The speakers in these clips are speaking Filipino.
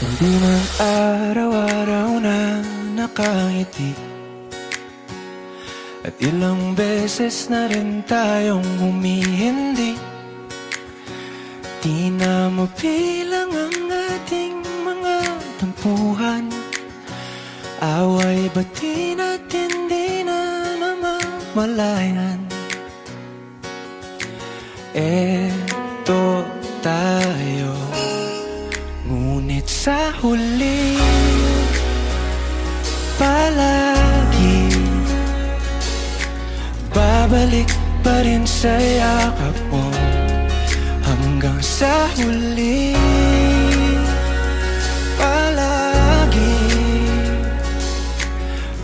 Hindi man araw-araw na nakangiti, at ilang beses na rin tayong humihindi. Di na mabilang ang ating mga tampuhan, away bati natin di na namamalayan. Eto tayo, ngunit sa huli palagi babalik pa rin sa yakap mo. Hanggang sa huli palagi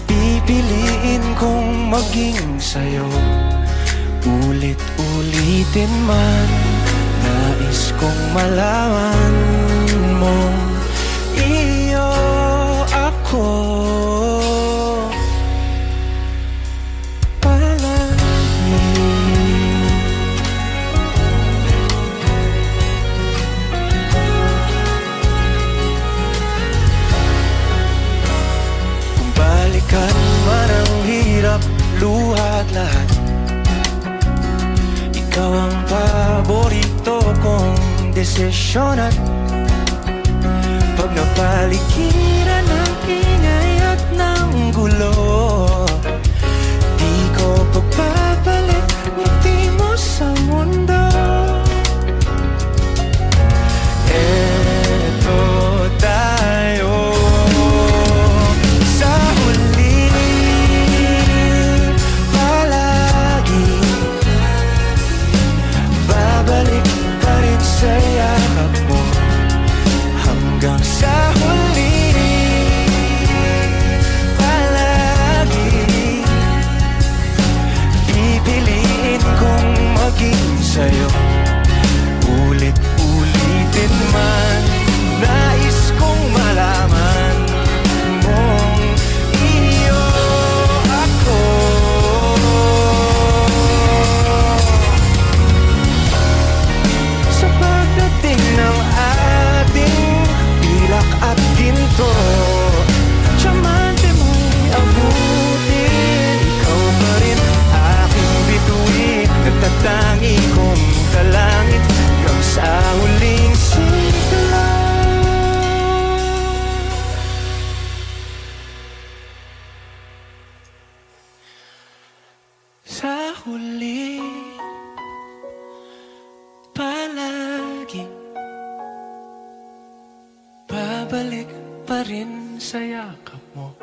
pipiliin kong maging sa'yo. Ulit-ulitin man, nais kong malaman mo, iyo ako palagi. Kung balikan man ang hirap, luha at lahat, ikaw ang paborito kong desisyon. At pag napaligiran ng ingay at ng gulo, di ko pagpapalik ngiti mo sa mundo. Eto tayo, sa huli palagi babalik pa rin sa yakap mo. Hanggang sa huli palagi pipiliin kong maging sa'yo. Ulit-ulitin man, nais kong malaman mong iyo ako. Sa pagdating ng ating pilak at ginto, tiyamante mo'y abutin, ikaw pa rin aking bituin, nagtatangi kong kalangit hanggang sa huling sigla. Sa huli palagi babalik pa rin sa yakap mo,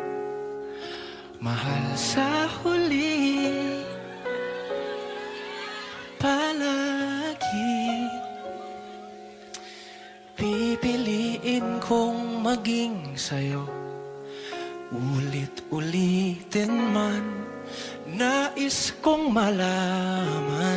mahal. Sa huli palagi pipiliin kong maging sa'yo. Ulit-ulitin man, nais kong malaman